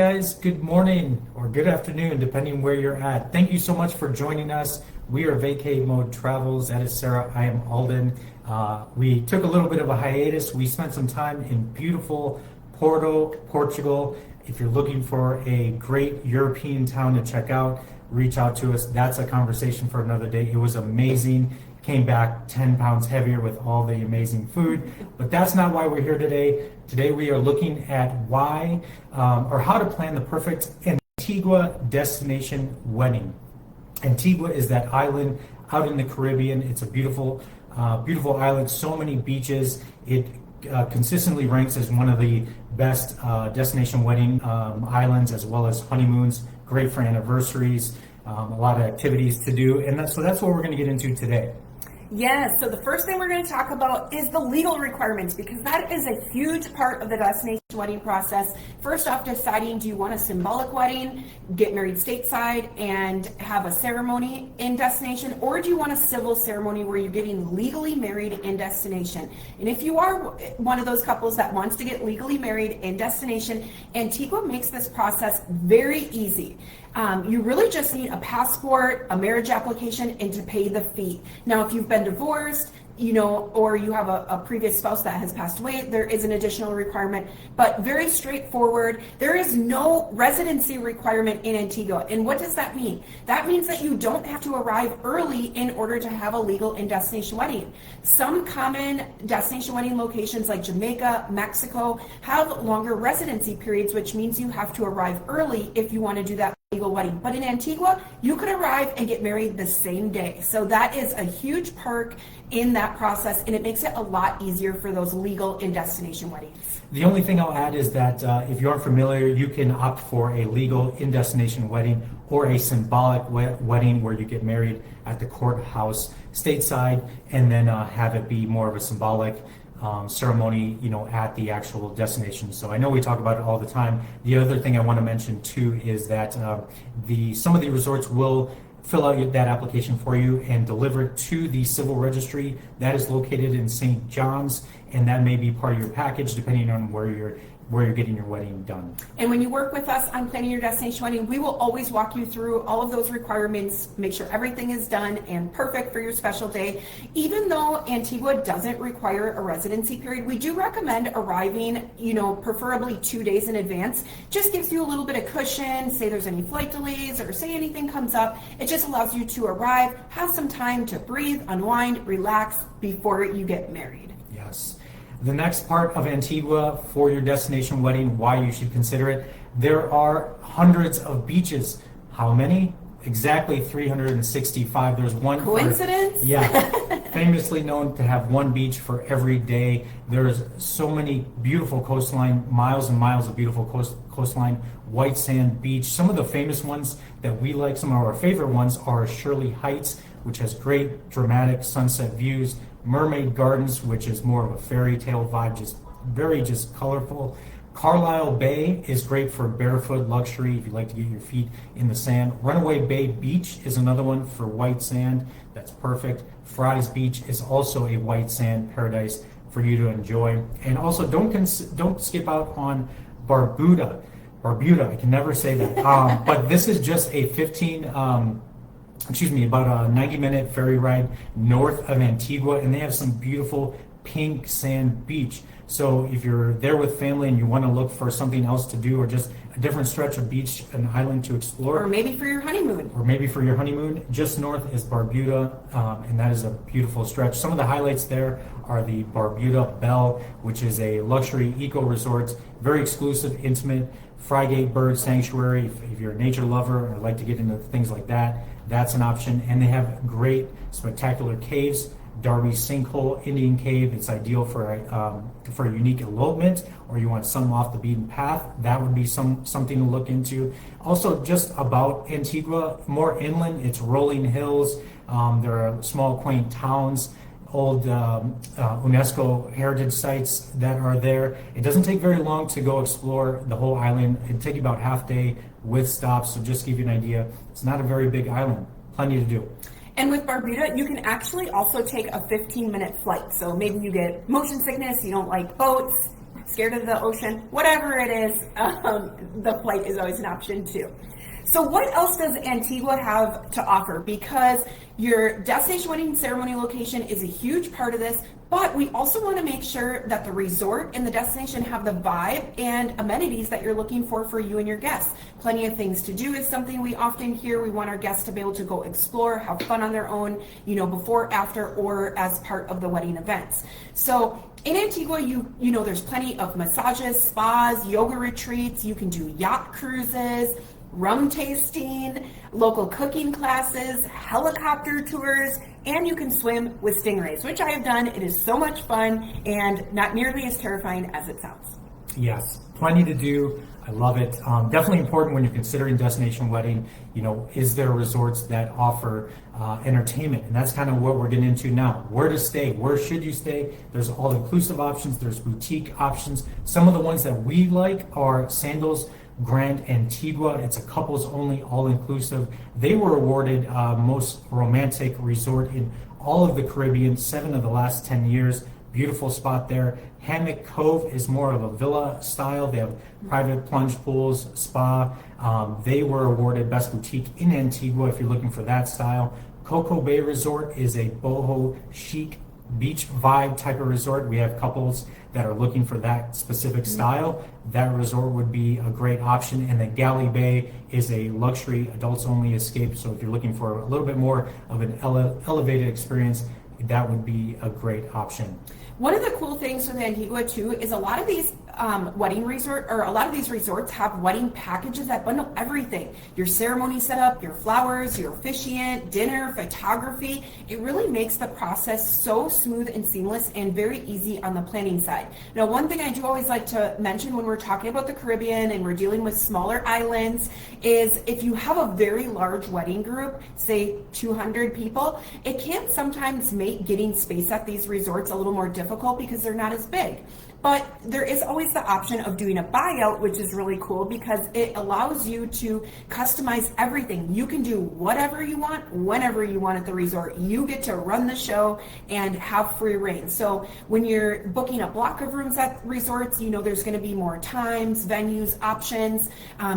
guys, good morning or good afternoon, depending where you're at. Thank you so much for joining us. We are Vacay Mode Travels. That is Sarah. I am Alden. We took a little bit of a hiatus. We spent some time in beautiful Porto, Portugal. If you're looking for a great European town to check out, reach out to us. That's a conversation for another day. It was amazing. Came back 10 pounds heavier with all the amazing food, but that's not why we're here today. Today we are looking at why or how to plan the perfect Antigua destination wedding. Antigua is that island out in the Caribbean. It's a beautiful island, so many beaches. It consistently ranks as one of the best destination wedding islands, as well as honeymoons, great for anniversaries, a lot of activities to do, and so that's what we're going to get into today. Yes, so the first thing we're going to talk about is the legal requirements, because that is a huge part of the destination wedding process. First off, deciding, do you want a symbolic wedding, get married stateside and have a ceremony in destination, or do you want a civil ceremony where you're getting legally married in destination? And if you are one of those couples that wants to get legally married in destination, Antigua makes this process very easy. You really just need a passport, a marriage application, and to pay the fee. Now, if you've been divorced, or you have a previous spouse that has passed away, there is an additional requirement, but very straightforward. There is no residency requirement in Antigua. And what does that mean? That means that you don't have to arrive early in order to have a legal and destination wedding. Some common destination wedding locations like Jamaica, Mexico, have longer residency periods, which means you have to arrive early if you want to do that legal wedding. But in Antigua, you could arrive and get married the same day. So that is a huge perk in that process, and it makes it a lot easier for those legal and destination weddings. The only thing I'll add is that if you aren't familiar, you can opt for a legal in-destination wedding or a symbolic wedding where you get married at the courthouse stateside, and then have it be more of a symbolic ceremony, at the actual destination. So I know we talk about it all the time. The other thing I want to mention too is that some of the resorts will fill out that application for you and deliver it to the civil registry that is located in St. John's, and that may be part of your package depending on where you're getting your wedding done. And when you work with us on planning your destination wedding, we will always walk you through all of those requirements, make sure everything is done and perfect for your special day. Even though Antigua doesn't require a residency period, we do recommend arriving, preferably 2 days in advance. Just gives you a little bit of cushion, say there's any flight delays or say anything comes up. It just allows you to arrive, have some time to breathe, unwind, relax before you get married. Yes. The next part of Antigua for your destination wedding, why you should consider it, there are hundreds of beaches. How many? Exactly 365. There's one. Coincidence? Famously known to have one beach for every day. There's so many beautiful coastline, miles and miles of beautiful coastline, white sand beach. Some of the famous ones that we like, some of our favorite ones are Shirley Heights, which has great dramatic sunset views. Mermaid Gardens, which is more of a fairy tale vibe, just colorful. Carlisle Bay is great for barefoot luxury if you like to get your feet in the sand. Runaway Bay Beach is another one for white sand. That's perfect. Fry's Beach is also a white sand paradise for you to enjoy. And also don't skip out on Barbuda. I can never say that. But this is just a about a 90-minute ferry ride north of Antigua, and they have some beautiful pink sand beach. So if you're there with family and you want to look for something else to do, or just a different stretch of beach and island to explore, or maybe for your honeymoon, just north is Barbuda, and that is a beautiful stretch. Some of the highlights there are the Barbuda Belle, which is a luxury eco resort, very exclusive, intimate. Frygate Bird Sanctuary, if you're a nature lover or like to get into things like that, that's an option. And they have great, spectacular caves. Darby's Sinkhole Indian Cave, it's ideal for a unique elopement, or you want some off the beaten path. That would be something to look into. Also, just about Antigua, more inland, it's rolling hills. There are small, quaint towns, old UNESCO heritage sites that are there. It doesn't take very long to go explore the whole island. It'd take you about half day with stops, so just to give you an idea, it's not a very big island, plenty to do. And with Barbuda, you can actually also take a 15-minute flight. So maybe you get motion sickness, you don't like boats, scared of the ocean, whatever it is, the flight is always an option too. So what else does Antigua have to offer? Because your destination wedding ceremony location is a huge part of this, but we also want to make sure that the resort and the destination have the vibe and amenities that you're looking for you and your guests. Plenty of things to do is something we often hear. We want our guests to be able to go explore, have fun on their own, before, after, or as part of the wedding events. So in Antigua, you know, there's plenty of massages, spas, yoga retreats. You can do yacht cruises, rum tasting, local cooking classes, helicopter tours, and you can swim with stingrays, which I have done. It is so much fun and not nearly as terrifying as it sounds. Yes, plenty to do. I love it. Definitely important when you're considering destination wedding, is there resorts that offer entertainment? And that's kind of what we're getting into now. Where to stay? Where should you stay? There's all-inclusive options. There's boutique options. Some of the ones that we like are Sandals Grand Antigua. It's a couples only, all-inclusive. They were awarded most romantic resort in all of the Caribbean, 7 of the last 10 years. Beautiful spot there. Hammock Cove is more of a villa style. They have private plunge pools, spa. They were awarded Best Boutique in Antigua if you're looking for that style. Coco Bay Resort is a boho chic beach vibe type of resort. We have couples that are looking for that specific style. That resort would be a great option. And then Galley Bay is a luxury adults only escape. So if you're looking for a little bit more of an elevated experience, that would be a great option. One of the cool things with Antigua too is a lot of these resorts have wedding packages that bundle everything. Your ceremony setup, your flowers, your officiant, dinner, photography. It really makes the process so smooth and seamless and very easy on the planning side. Now, one thing I do always like to mention when we're talking about the Caribbean and we're dealing with smaller islands is if you have a very large wedding group, say 200 people, it can sometimes make getting space at these resorts a little more difficult because they're not as big. But there is always the option of doing a buyout, which is really cool because it allows you to customize everything. You can do whatever you want, whenever you want at the resort. You get to run the show and have free reign. So when you're booking a block of rooms at resorts, there's going to be more times, venues, options.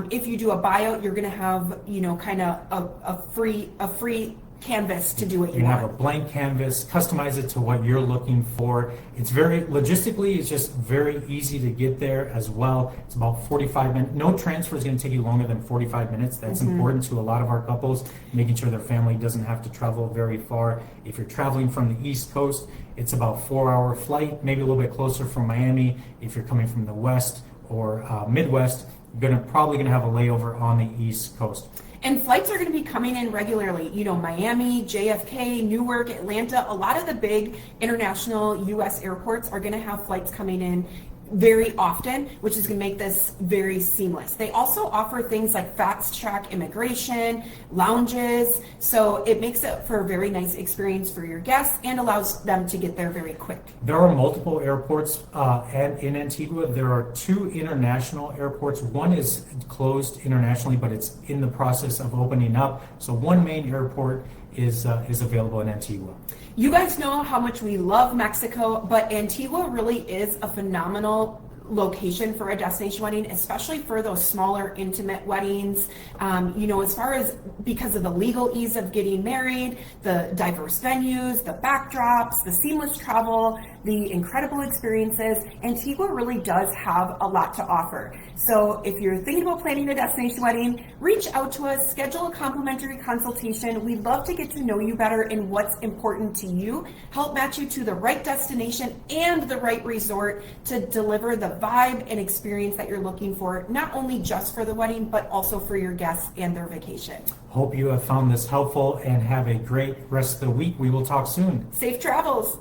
If you do a buyout, you're going to have, kind of a free canvas to do what you want. Have a blank canvas, customize it to what you're looking for. It's it's just very easy to get there as well. It's about 45 minutes. No transfer is going to take you longer than 45 minutes. That's important to a lot of our couples, making sure their family doesn't have to travel very far. If you're traveling from the East Coast, it's about 4-hour flight, maybe a little bit closer from Miami. If you're coming from the West or Midwest, you're probably going to have a layover on the East Coast. And flights are going to be coming in regularly. Miami, JFK, Newark, Atlanta, a lot of the big international U.S. airports are going to have flights coming in very often, which is going to make this very seamless. They also offer things like fast track immigration, lounges, so it makes it for a very nice experience for your guests and allows them to get there very quick. There are multiple airports in Antigua. There are 2 international airports. One is closed internationally, but it's in the process of opening up. So one main airport is available in Antigua. You guys know how much we love Mexico, but Antigua really is a phenomenal location for a destination wedding, especially for those smaller, intimate weddings. As far as because of the legal ease of getting married, the diverse venues, the backdrops, the seamless travel, the incredible experiences, Antigua really does have a lot to offer. So if you're thinking about planning a destination wedding, reach out to us, schedule a complimentary consultation. We'd love to get to know you better and what's important to you, help match you to the right destination and the right resort to deliver the vibe and experience that you're looking for, not only just for the wedding, but also for your guests and their vacation. Hope you have found this helpful and have a great rest of the week. We will talk soon. Safe travels.